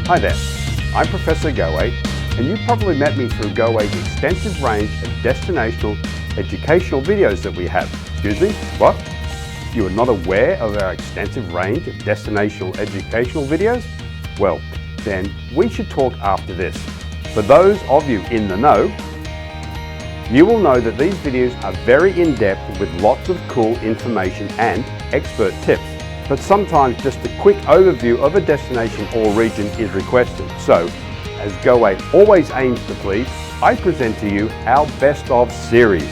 Hi there, I'm Professor Goway, and you probably met me through Goway's extensive range of destinational educational videos that we have. Excuse me, what? You are not aware of our extensive range of destinational educational videos? Well, then we should talk after this. For those of you in the know, you will know that these videos are very in-depth with lots of cool information and expert tips. But sometimes just a quick overview of a destination or region is requested. So, as Goway always aims to please, I present to you our Best of series.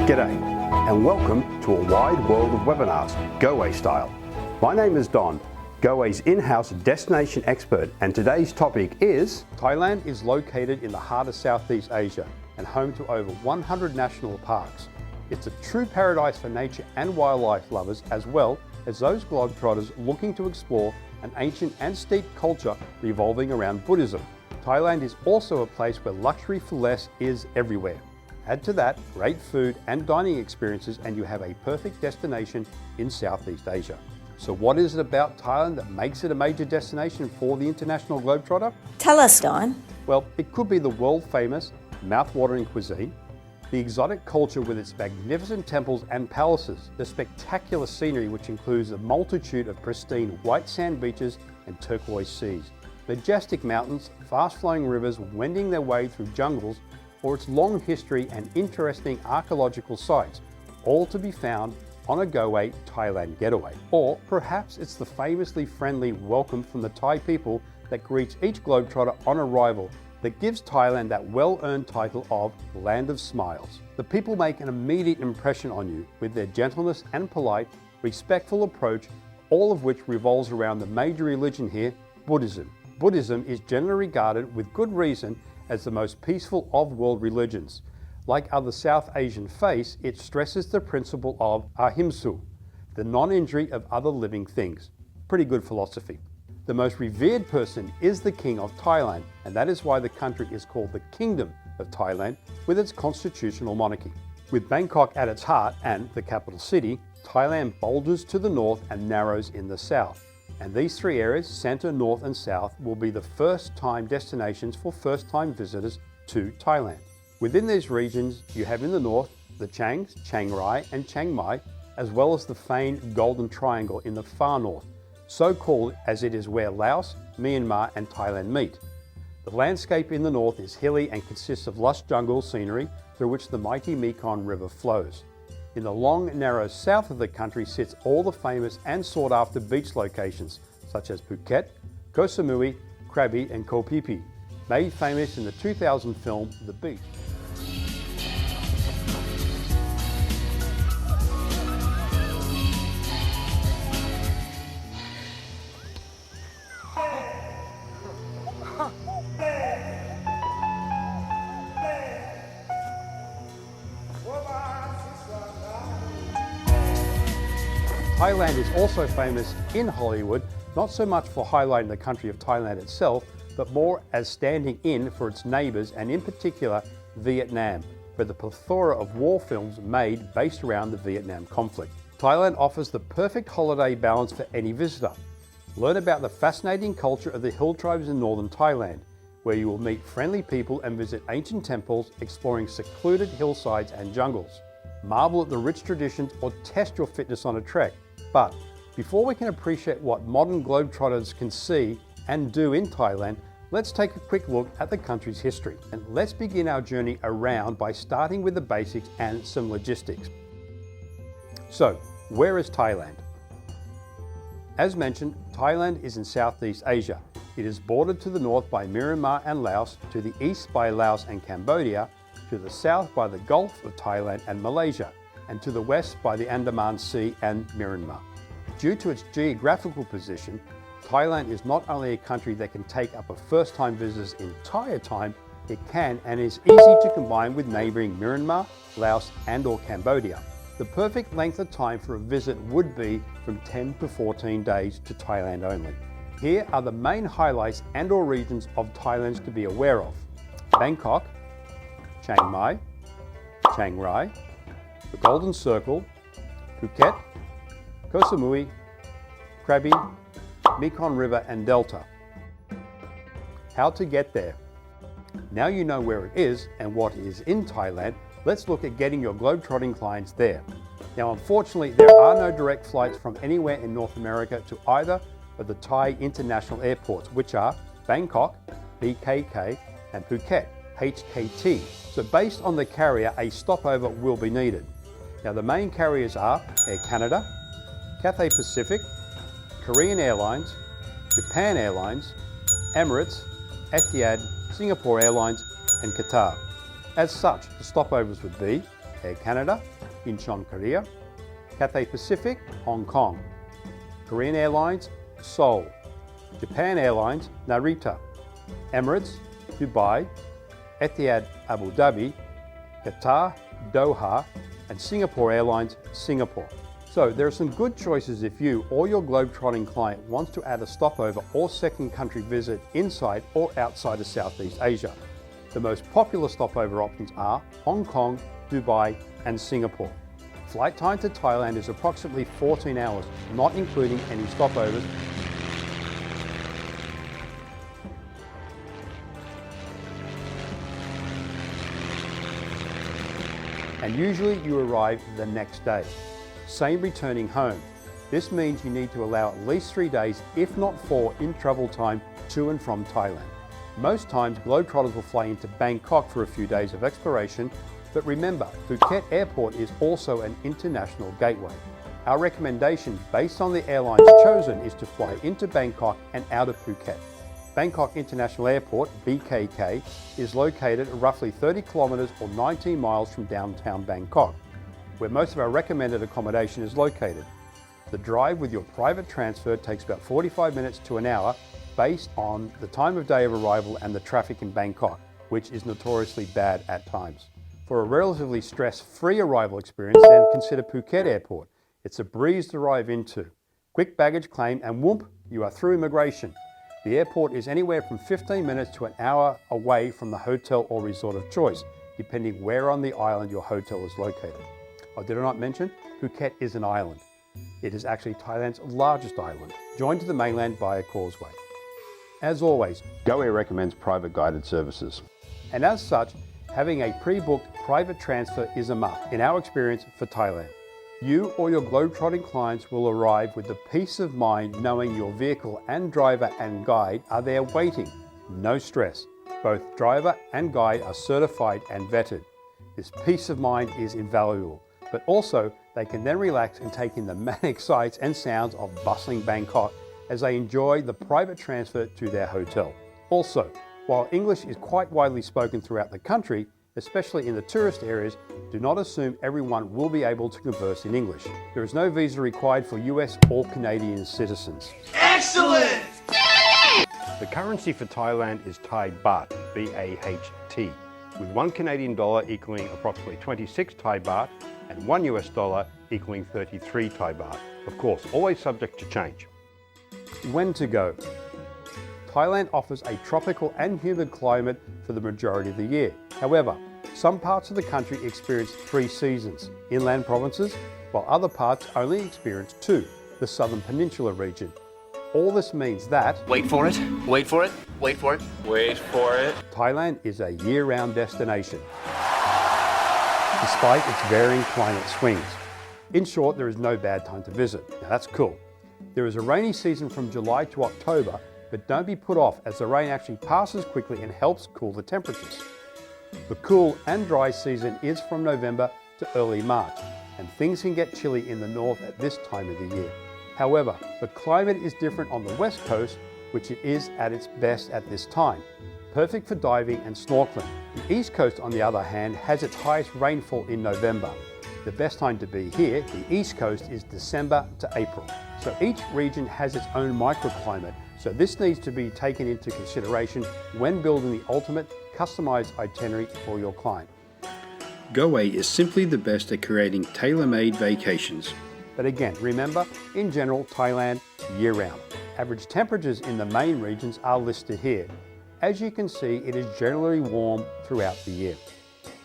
G'day, and welcome to a wide world of webinars, Goway style. My name is Don, Goway's in-house destination expert, and today's topic is... Thailand is located in the heart of Southeast Asia and home to over 100 national parks. It's a true paradise for nature and wildlife lovers, as well as those globetrotters looking to explore an ancient and steep culture revolving around Buddhism. Thailand is also a place where luxury for less is everywhere. Add to that great food and dining experiences and you have a perfect destination in Southeast Asia. So what is it about Thailand that makes it a major destination for the international globetrotter? Tell us, Don. Well, it could be the world-famous, mouth-watering cuisine, the exotic culture with its magnificent temples and palaces, the spectacular scenery which includes a multitude of pristine white sand beaches and turquoise seas, majestic mountains, fast-flowing rivers wending their way through jungles, or its long history and interesting archaeological sites, all to be found on a Goway Thailand getaway. Or perhaps it's the famously friendly welcome from the Thai people that greets each globetrotter on arrival that gives Thailand that well-earned title of Land of Smiles. The people make an immediate impression on you with their gentleness and polite, respectful approach, all of which revolves around the major religion here, Buddhism. Buddhism is generally regarded with good reason as the most peaceful of world religions. Like other South Asian faiths, it stresses the principle of ahimsa, the non-injury of other living things. Pretty good philosophy. The most revered person is the King of Thailand, and that is why the country is called the Kingdom of Thailand with its constitutional monarchy. With Bangkok at its heart and the capital city, Thailand bulges to the north and narrows in the south. And these three areas, centre, north and south, will be the first-time destinations for first-time visitors to Thailand. Within these regions, you have in the north, the Changs, Chiang Rai and Chiang Mai, as well as the famed Golden Triangle in the far north, so called as it is where Laos, Myanmar and Thailand meet. The landscape in the north is hilly and consists of lush jungle scenery through which the mighty Mekong River flows. In the long, narrow south of the country sits all the famous and sought-after beach locations, such as Phuket, Koh Samui, Krabi and Koh Phi Phi, made famous in the 2000 film The Beach. Thailand is also famous in Hollywood, not so much for highlighting the country of Thailand itself, but more as standing in for its neighbours and in particular Vietnam, where the plethora of war films made based around the Vietnam conflict. Thailand offers the perfect holiday balance for any visitor. Learn about the fascinating culture of the hill tribes in northern Thailand, where you will meet friendly people and visit ancient temples exploring secluded hillsides and jungles. Marvel at the rich traditions or test your fitness on a trek. But before we can appreciate what modern globetrotters can see and do in Thailand, Let's take a quick look at the country's history, and let's begin our journey around by starting with the basics and some logistics. So, where is Thailand? As mentioned, Thailand is in Southeast Asia. It is bordered to the north by Myanmar and Laos, to the east by Laos and Cambodia, to the south by the Gulf of Thailand and Malaysia, and to the west by the Andaman Sea and Myanmar. Due to its geographical position, Thailand is not only a country that can take up a first-time visitor's entire time, it can and is easy to combine with neighbouring Myanmar, Laos and/or Cambodia. The perfect length of time for a visit would be from 10 to 14 days to Thailand only. Here are the main highlights and/or regions of Thailand to be aware of: Bangkok, Chiang Mai, Chiang Rai, the Golden Circle, Phuket, Koh Samui, Krabi, Mekong River and Delta. How to get there? Now you know where it is and what is in Thailand, let's look at getting your globetrotting clients there. Now unfortunately, there are no direct flights from anywhere in North America to either of the Thai international airports, which are Bangkok, BKK, and Phuket, HKT. So based on the carrier, a stopover will be needed. Now the main carriers are Air Canada, Cathay Pacific, Korean Airlines, Japan Airlines, Emirates, Etihad, Singapore Airlines and Qatar. As such, the stopovers would be Air Canada, Incheon, Korea, Cathay Pacific, Hong Kong, Korean Airlines, Seoul, Japan Airlines, Narita, Emirates, Dubai, Etihad, Abu Dhabi, Qatar, Doha, and Singapore Airlines, Singapore. So there are some good choices if you or your globetrotting client wants to add a stopover or second country visit inside or outside of Southeast Asia. The most popular stopover options are Hong Kong, Dubai, and Singapore. Flight time to Thailand is approximately 14 hours, not including any stopovers. And usually you arrive the next day. Same returning home. This means you need to allow at least 3 days, if not 4, in travel time to and from Thailand. Most times, Globetrotters will fly into Bangkok for a few days of exploration, but remember, Phuket Airport is also an international gateway. Our recommendation, based on the airlines chosen, is to fly into Bangkok and out of Phuket. Bangkok International Airport, BKK, is located roughly 30 kilometres or 19 miles from downtown Bangkok, where most of our recommended accommodation is located. The drive with your private transfer takes about 45 minutes to an hour based on the time of day of arrival and the traffic in Bangkok, which is notoriously bad at times. For a relatively stress-free arrival experience, then consider Phuket Airport. It's a breeze to arrive into. Quick baggage claim and whoop, you are through immigration. The airport is anywhere from 15 minutes to an hour away from the hotel or resort of choice, depending where on the island your hotel is located. Oh, did I not mention? Phuket is an island. It is actually Thailand's largest island, joined to the mainland by a causeway. As always, Goway recommends private guided services. And as such, having a pre-booked private transfer is a must, in our experience, for Thailand. You or your globetrotting clients will arrive with the peace of mind knowing your vehicle and driver and guide are there waiting. No stress. Both driver and guide are certified and vetted. This peace of mind is invaluable, but also they can then relax and take in the manic sights and sounds of bustling Bangkok as they enjoy the private transfer to their hotel. Also, while English is quite widely spoken throughout the country, especially in the tourist areas, do not assume everyone will be able to converse in English. There is no visa required for US or Canadian citizens. Excellent! The currency for Thailand is Thai baht, B-A-H-T, with $1 Canadian equaling approximately 26 Thai baht and $1 US equaling 33 Thai baht. Of course, always subject to change. When to go? Thailand offers a tropical and humid climate for the majority of the year. However, some parts of the country experience 3 seasons, inland provinces, while other parts only experience 2, the Southern Peninsula region. All this means that... Wait for it, wait for it, wait for it, wait for it. Thailand is a year-round destination, despite its varying climate swings. In short, there is no bad time to visit. Now that's cool. There is a rainy season from July to October, but don't be put off as the rain actually passes quickly and helps cool the temperatures. The cool and dry season is from November to early March, and things can get chilly in the north at this time of the year. However, the climate is different on the west coast, which it is at its best at this time, perfect for diving and snorkeling. The east coast, on the other hand, has its highest rainfall in November. The best time to be here, the east coast, is December to April. So each region has its own microclimate, so this needs to be taken into consideration when building the ultimate customized itinerary for your client. Goway is simply the best at creating tailor-made vacations. But again, remember, in general, Thailand year-round. Average temperatures in the main regions are listed here. As you can see, it is generally warm throughout the year.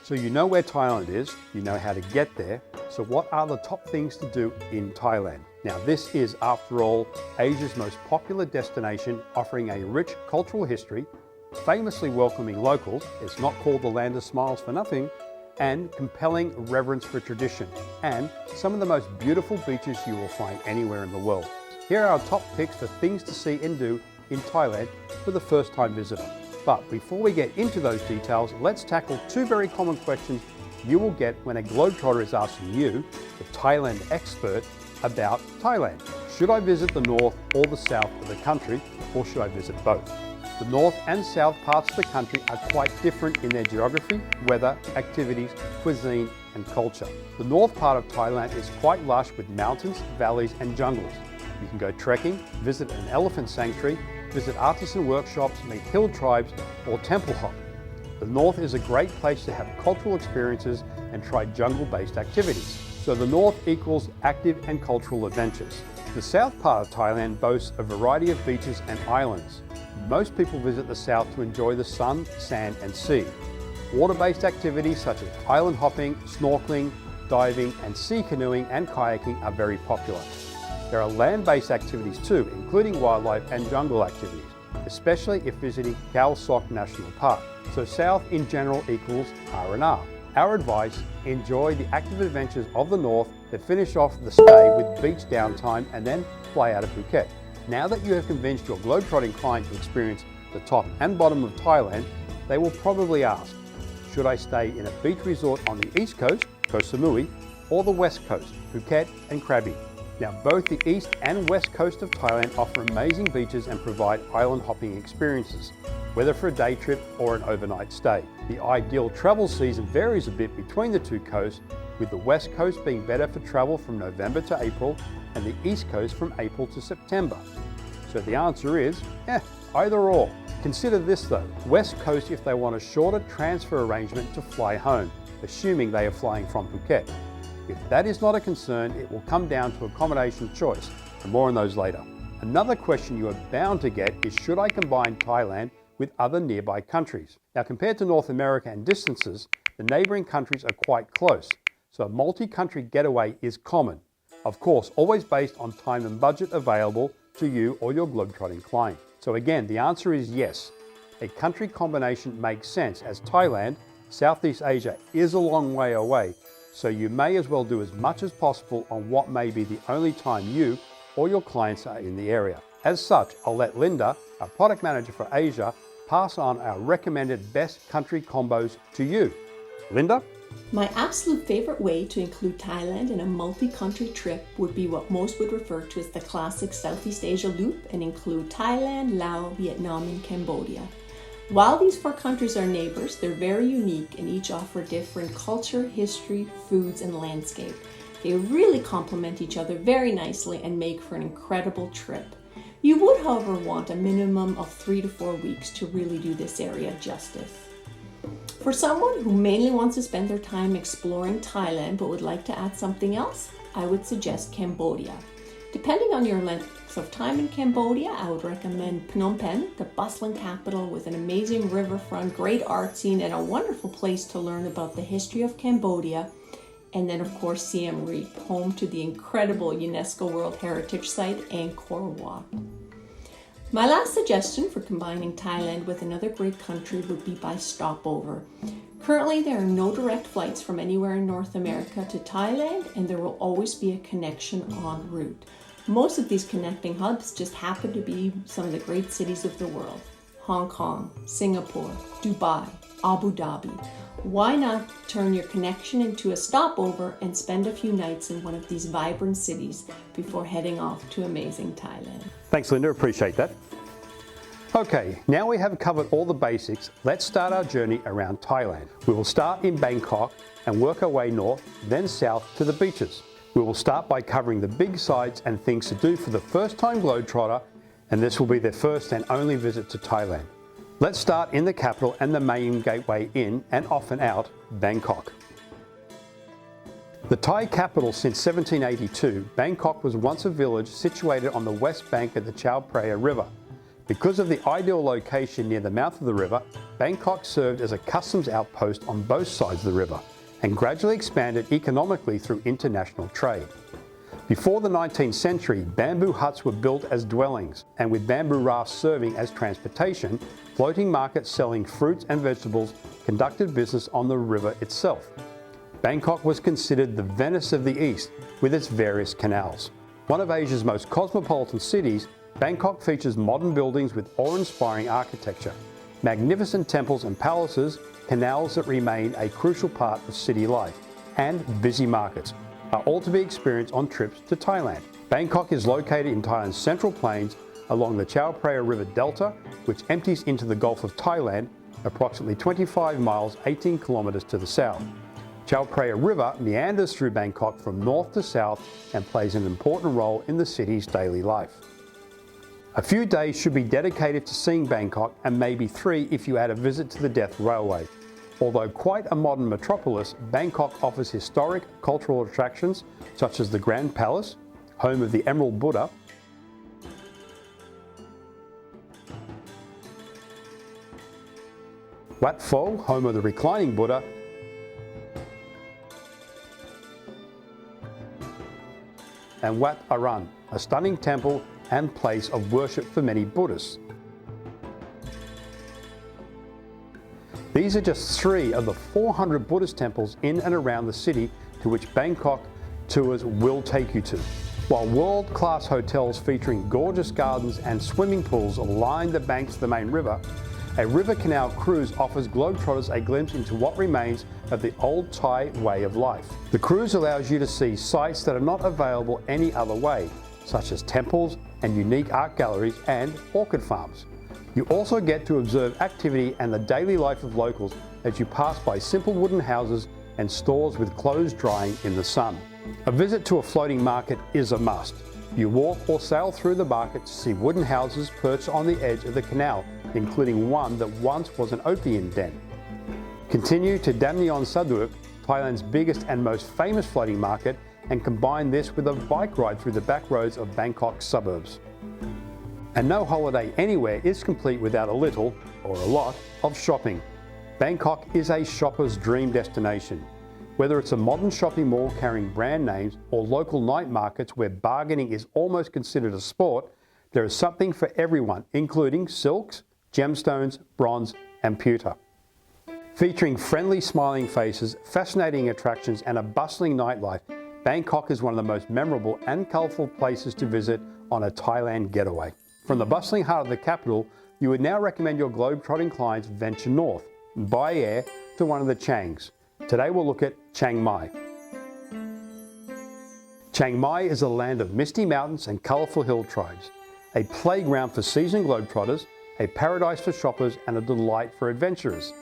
So you know where Thailand is, you know how to get there, so what are the top things to do in Thailand? Now this is, after all, Asia's most popular destination, offering a rich cultural history, famously welcoming locals, it's not called the land of smiles for nothing, and compelling reverence for tradition, and some of the most beautiful beaches you will find anywhere in the world. Here are our top picks for things to see and do in Thailand for the first-time visitor. But before we get into those details, let's tackle two very common questions you will get when a globetrotter is asking you, the Thailand expert, about Thailand. Should I visit the north or the south of the country, or should I visit both? The north and south parts of the country are quite different in their geography, weather, activities, cuisine, and culture. The north part of Thailand is quite lush with mountains, valleys, and jungles. You can go trekking, visit an elephant sanctuary, visit artisan workshops, meet hill tribes, or temple hop. The north is a great place to have cultural experiences and try jungle-based activities. So the north equals active and cultural adventures. The south part of Thailand boasts a variety of beaches and islands. Most people visit the south to enjoy the sun, sand, and sea. Water-based activities such as island hopping, snorkeling, diving, and sea canoeing and kayaking are very popular. There are land-based activities too, including wildlife and jungle activities, especially if visiting Khao Sok National Park. So south in general equals R&R. Our advice, enjoy the active adventures of the north that finish off the stay with beach downtime and then fly out of Phuket. Now that you have convinced your globetrotting client to experience the top and bottom of Thailand, they will probably ask, should I stay in a beach resort on the east coast, Koh Samui, or the west coast, Phuket and Krabi? Now, both the east and west coast of Thailand offer amazing beaches and provide island hopping experiences, whether for a day trip or an overnight stay. The ideal travel season varies a bit between the two coasts, with the west coast being better for travel from November to April and the east coast from April to September. So the answer is, either or. Consider this though, west coast if they want a shorter transfer arrangement to fly home, assuming they are flying from Phuket. If that is not a concern, it will come down to accommodation choice, and more on those later. Another question you are bound to get is, should I combine Thailand with other nearby countries? Now, compared to North America and distances, the neighboring countries are quite close, so a multi-country getaway is common. Of course, always based on time and budget available to you or your globetrotting client. So again, the answer is yes. A country combination makes sense as Thailand, Southeast Asia, is a long way away, so you may as well do as much as possible on what may be the only time you or your clients are in the area. As such, I'll let Linda, our product manager for Asia, pass on our recommended best country combos to you. Linda? My absolute favorite way to include Thailand in a multi-country trip would be what most would refer to as the classic Southeast Asia loop and include Thailand, Laos, Vietnam, and Cambodia. While these four countries are neighbors, they're very unique and each offer different culture, history, foods, and landscape. They really complement each other very nicely and make for an incredible trip. You would, however, want a minimum of 3 to 4 weeks to really do this area justice. For someone who mainly wants to spend their time exploring Thailand but would like to add something else, I would suggest Cambodia. Depending on your length of time in Cambodia, I would recommend Phnom Penh, the bustling capital with an amazing riverfront, great art scene, and a wonderful place to learn about the history of Cambodia. And then, of course, Siem Reap, home to the incredible UNESCO World Heritage Site, Angkor Wat. My last suggestion for combining Thailand with another great country would be by stopover. Currently, there are no direct flights from anywhere in North America to Thailand, and there will always be a connection en route. Most of these connecting hubs just happen to be some of the great cities of the world. Hong Kong, Singapore, Dubai, Abu Dhabi. Why not turn your connection into a stopover and spend a few nights in one of these vibrant cities before heading off to amazing Thailand? Thanks, Linda, appreciate that. Okay, now we have covered all the basics, let's start our journey around Thailand. We will start in Bangkok and work our way north, then south to the beaches. We will start by covering the big sites and things to do for the first-time globetrotter, and this will be their first and only visit to Thailand. Let's start in the capital and the main gateway in and off and out, Bangkok. The Thai capital since 1782, Bangkok was once a village situated on the west bank of the Chao Phraya River. Because of the ideal location near the mouth of the river, Bangkok served as a customs outpost on both sides of the river and gradually expanded economically through international trade. Before the 19th century, bamboo huts were built as dwellings, and with bamboo rafts serving as transportation, floating markets selling fruits and vegetables conducted business on the river itself. Bangkok was considered the Venice of the East, with its various canals. One of Asia's most cosmopolitan cities, Bangkok features modern buildings with awe-inspiring architecture, magnificent temples and palaces, canals that remain a crucial part of city life, and busy markets are all to be experienced on trips to Thailand. Bangkok is located in Thailand's central plains along the Chao Phraya River Delta, which empties into the Gulf of Thailand, approximately 25 miles, 18 kilometers to the south. Chao Phraya River meanders through Bangkok from north to south and plays an important role in the city's daily life. A few days should be dedicated to seeing Bangkok, and maybe 3 if you add a visit to the Death Railway. Although quite a modern metropolis, Bangkok offers historic cultural attractions such as the Grand Palace, home of the Emerald Buddha, Wat Pho, home of the Reclining Buddha, and Wat Arun, a stunning temple and place of worship for many Buddhists. These are just 3 of the 400 Buddhist temples in and around the city to which Bangkok tours will take you to. While world-class hotels featuring gorgeous gardens and swimming pools line the banks of the main river, a river canal cruise offers globetrotters a glimpse into what remains of the old Thai way of life. The cruise allows you to see sites that are not available any other way, such as temples and unique art galleries and orchid farms. You also get to observe activity and the daily life of locals as you pass by simple wooden houses and stores with clothes drying in the sun. A visit to a floating market is a must. You walk or sail through the market to see wooden houses perched on the edge of the canal, including one that once was an opium den. Continue to Dam Neon Saduk, Thailand's biggest and most famous floating market, and combine this with a bike ride through the back roads of Bangkok's suburbs. And no holiday anywhere is complete without a little, or a lot, of shopping. Bangkok is a shopper's dream destination. Whether it's a modern shopping mall carrying brand names or local night markets where bargaining is almost considered a sport, there is something for everyone, including silks, gemstones, bronze, and pewter. Featuring friendly smiling faces, fascinating attractions, and a bustling nightlife, Bangkok is one of the most memorable and colourful places to visit on a Thailand getaway. From the bustling heart of the capital, you would now recommend your globe-trotting clients venture north, by air, to one of the Changs. Today we'll look at Chiang Mai. Chiang Mai is a land of misty mountains and colourful hill tribes, a playground for seasoned globetrotters, a paradise for shoppers, and a delight for adventurers.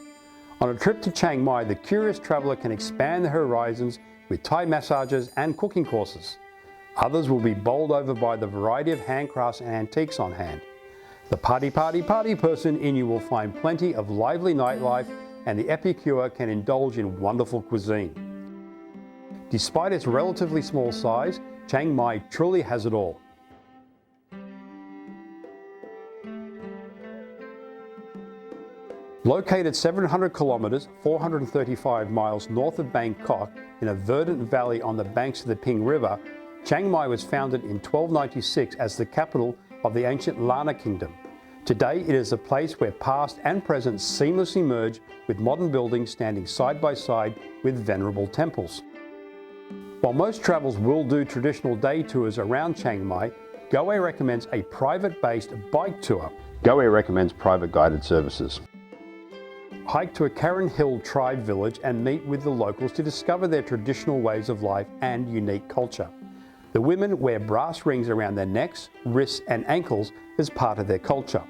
On a trip to Chiang Mai, the curious traveller can expand their horizons with Thai massages and cooking courses. Others will be bowled over by the variety of handcrafts and antiques on hand. The party person in you will find plenty of lively nightlife, and the epicure can indulge in wonderful cuisine. Despite its relatively small size, Chiang Mai truly has it all. Located 700 kilometers, 435 miles north of Bangkok in a verdant valley on the banks of the Ping River, Chiang Mai was founded in 1296 as the capital of the ancient Lana Kingdom. Today it is a place where past and present seamlessly merge, with modern buildings standing side by side with venerable temples. While most travels will do traditional day tours around Chiang Mai, Goway recommends a private-based bike tour. Goway recommends private guided services. Hike to a Karen Hill tribe village and meet with the locals to discover their traditional ways of life and unique culture. The women wear brass rings around their necks, wrists and ankles as part of their culture.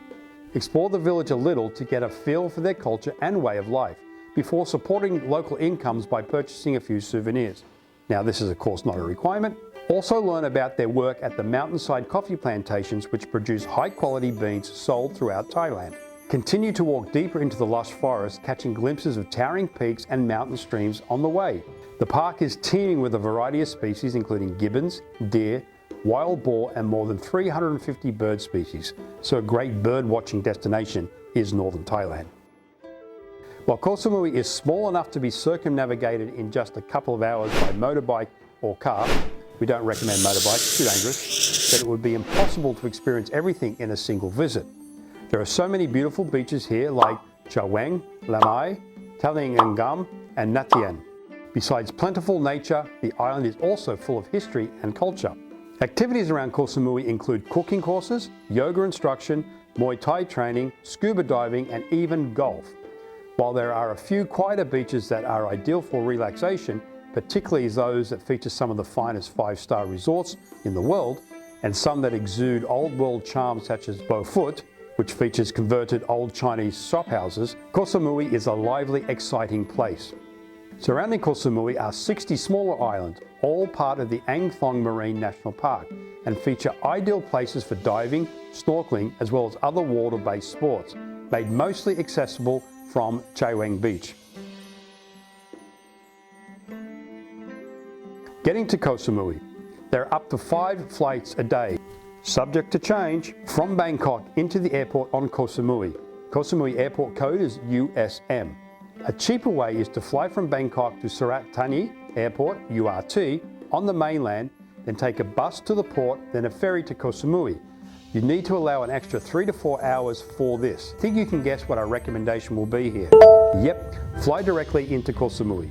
Explore the village a little to get a feel for their culture and way of life before supporting local incomes by purchasing a few souvenirs. Now, this is of course not a requirement. Also learn about their work at the mountainside coffee plantations which produce high quality beans sold throughout Thailand. Continue to walk deeper into the lush forest, catching glimpses of towering peaks and mountain streams on the way. The park is teeming with a variety of species including gibbons, deer, wild boar and more than 350 bird species, so a great bird watching destination is northern Thailand. While Koh Samui is small enough to be circumnavigated in just a couple of hours by motorbike or car, we don't recommend motorbikes, too dangerous, but it would be impossible to experience everything in a single visit. There are so many beautiful beaches here like Chaweng, Lamai, Talingangam and Natien. Besides plentiful nature, the island is also full of history and culture. Activities around Koh Samui include cooking courses, yoga instruction, Muay Thai training, scuba diving and even golf. While there are a few quieter beaches that are ideal for relaxation, particularly those that feature some of the finest 5-star resorts in the world, and some that exude old world charms such as Bo Phut, which features converted old Chinese shop houses, Koh Samui is a lively, exciting place. Surrounding Koh Samui are 60 smaller islands, all part of the Ang Thong Marine National Park, and feature ideal places for diving, snorkeling, as well as other water-based sports, made mostly accessible from Chai Weng Beach. Getting to Koh Samui. There are up to 5 flights a day, subject to change, from Bangkok into the airport on Koh Samui. Koh Samui airport code is USM. A cheaper way is to fly from Bangkok to Surat Thani Airport, URT, on the mainland, then take a bus to the port, then a ferry to Koh Samui. You need to allow an extra 3 to 4 hours for this. Think you can guess what our recommendation will be here? Yep, fly directly into Koh Samui.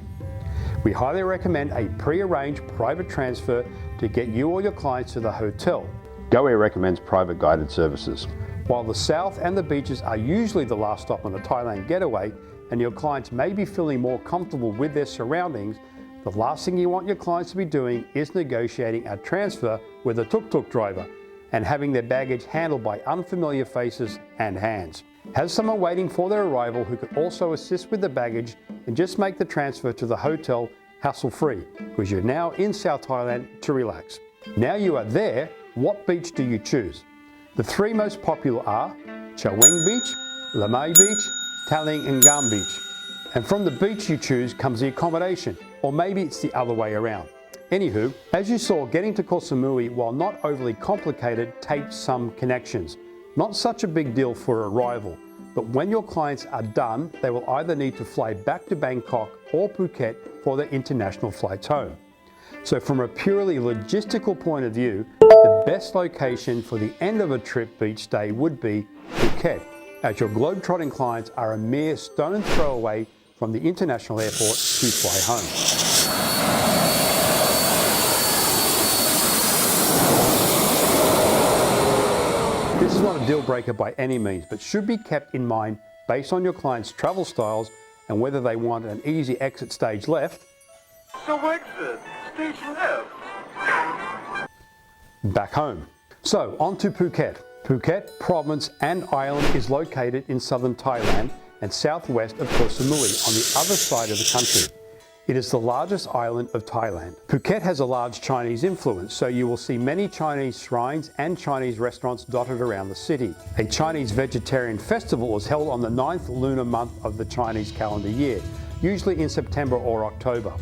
We highly recommend a pre-arranged private transfer to get you or your clients to the hotel. Goway recommends private guided services. While the south and the beaches are usually the last stop on a Thailand getaway, and your clients may be feeling more comfortable with their surroundings, the last thing you want your clients to be doing is negotiating a transfer with a tuk-tuk driver and having their baggage handled by unfamiliar faces and hands. Have someone waiting for their arrival who can also assist with the baggage and just make the transfer to the hotel hassle-free, because you're now in South Thailand to relax. Now you are there, what beach do you choose? The 3 most popular are Chaweng Beach, Lamai Beach, Talingangam Beach. And from the beach you choose comes the accommodation, or maybe it's the other way around. Anywho, as you saw, getting to Koh Samui, while not overly complicated, takes some connections. Not such a big deal for arrival, but when your clients are done, they will either need to fly back to Bangkok or Phuket for their international flights home. So from a purely logistical point of view, the best location for the end of a trip beach stay would be Phuket, as your globe-trotting clients are a mere stone throw away from the international airport to fly home. This is not a deal breaker by any means, but should be kept in mind based on your client's travel styles and whether they want an easy exit stage left. So exit, stage left. Back home. So on to Phuket. Phuket province and island is located in southern Thailand and southwest of Koh Samui on the other side of the country. It is the largest island of Thailand. Phuket has a large Chinese influence, so you will see many Chinese shrines and Chinese restaurants dotted around the city. A Chinese vegetarian festival is held on the 9th lunar month of the Chinese calendar year, usually in September or October.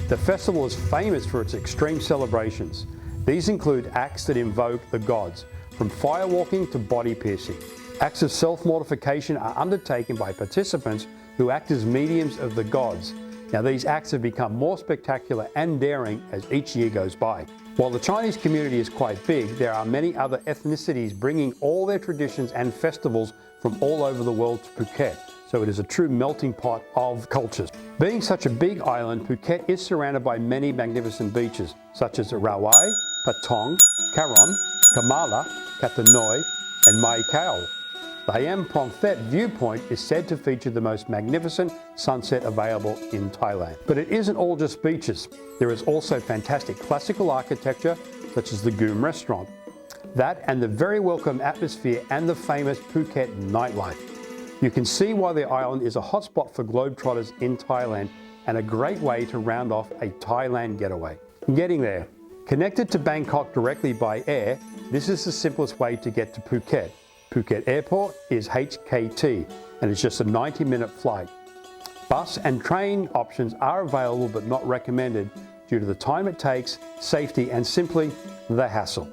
The festival is famous for its extreme celebrations. These include acts that invoke the gods, from firewalking to body piercing. Acts of self-mortification are undertaken by participants who act as mediums of the gods. Now, these acts have become more spectacular and daring as each year goes by. While the Chinese community is quite big, there are many other ethnicities bringing all their traditions and festivals from all over the world to Phuket. so it is a true melting pot of cultures. Being such a big island, Phuket is surrounded by many magnificent beaches, such as Goway, Patong, Karon, Kamala, Katanoi, and Mai Khao. The Hayam Promthet viewpoint is said to feature the most magnificent sunset available in Thailand. But it isn't all just beaches. There is also fantastic classical architecture, such as the Goom restaurant. That and the very welcome atmosphere and the famous Phuket nightlife. You can see why the island is a hotspot for globetrotters in Thailand and a great way to round off a Thailand getaway. Getting there. Connected to Bangkok directly by air, this is the simplest way to get to Phuket. Phuket Airport is HKT and it's just a 90-minute flight. Bus and train options are available but not recommended due to the time it takes, safety and simply the hassle.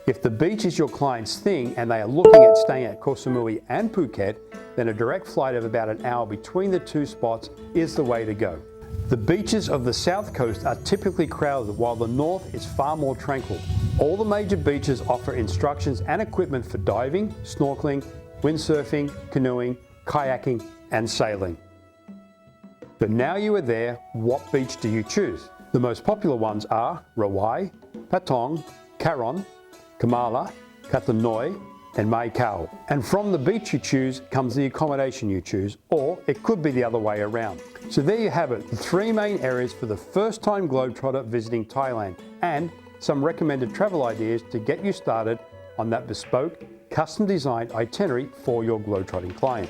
If the beach is your client's thing and they are looking at staying at Koh Samui and Phuket, then a direct flight of about an hour between the two spots is the way to go. The beaches of the south coast are typically crowded while the north is far more tranquil. All the major beaches offer instructions and equipment for diving, snorkeling, windsurfing, canoeing, kayaking and sailing. But now you are there, what beach do you choose? The most popular ones are Goway, Patong, Karon, Kamala, Katanoi and Mai Khao. And from the beach you choose comes the accommodation you choose, or it could be the other way around. So there you have it, the three main areas for the first-time globetrotter visiting Thailand, and some recommended travel ideas to get you started on that bespoke, custom-designed itinerary for your globetrotting client.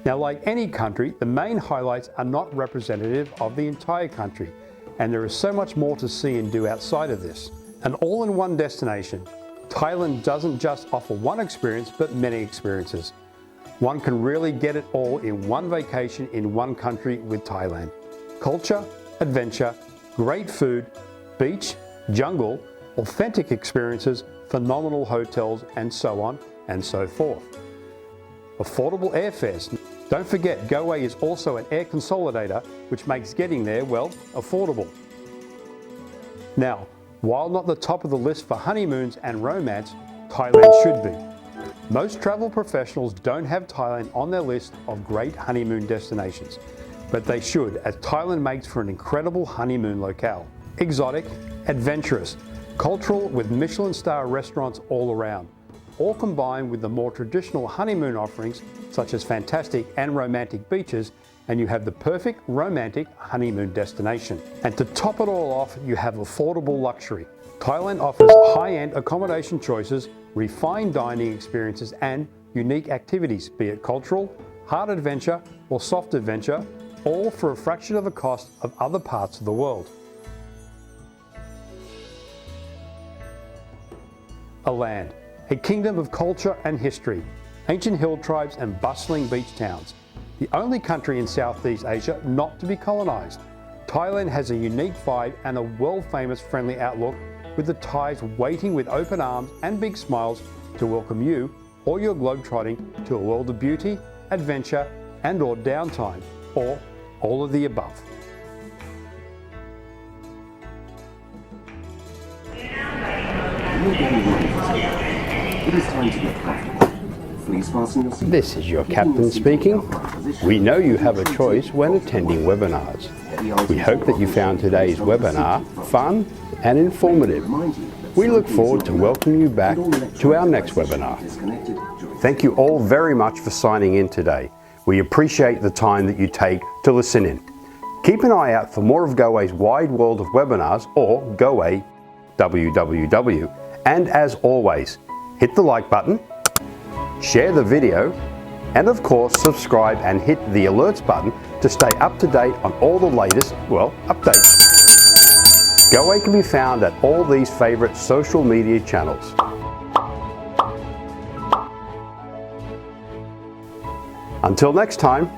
Now, like any country, the main highlights are not representative of the entire country, and there is so much more to see and do outside of this. An all-in-one destination, Thailand doesn't just offer one experience, but many experiences. One can really get it all in one vacation in one country with Thailand. Culture, adventure, great food, beach, jungle, authentic experiences, phenomenal hotels, and so on and so forth. Affordable airfares. Don't forget, Goway is also an air consolidator, which makes getting there, well, affordable. Now, while not the top of the list for honeymoons and romance, Thailand should be. Most travel professionals don't have Thailand on their list of great honeymoon destinations, but they should, as Thailand makes for an incredible honeymoon locale. Exotic, adventurous, cultural with Michelin star restaurants all around, all combined with the more traditional honeymoon offerings such as fantastic and romantic beaches, and you have the perfect romantic honeymoon destination. And to top it all off, you have affordable luxury. Thailand offers high-end accommodation choices, refined dining experiences, and unique activities, be it cultural, hard adventure, or soft adventure, all for a fraction of the cost of other parts of the world. A land, a kingdom of culture and history, ancient hill tribes and bustling beach towns. The only country in Southeast Asia not to be colonised. Thailand has a unique vibe and a world-famous friendly outlook, with the Thais waiting with open arms and big smiles to welcome you or your globetrotting to a world of beauty, adventure and/or downtime, or all of the above. It is time to get comfortable. Please fasten your seat. This is your captain speaking. We know you have a choice when attending webinars. We hope that you found today's webinar fun and informative. We look forward to welcoming you back to our next webinar. Thank you all very much for signing in today. We appreciate the time that you take to listen in. Keep an eye out for more of Goway's wide world of webinars, or Goway www. And as always, hit the like button, share the video, and of course subscribe and hit the alerts button to stay up to date on all the latest, updates. Goway can be found at all these favourite social media channels. Until next time,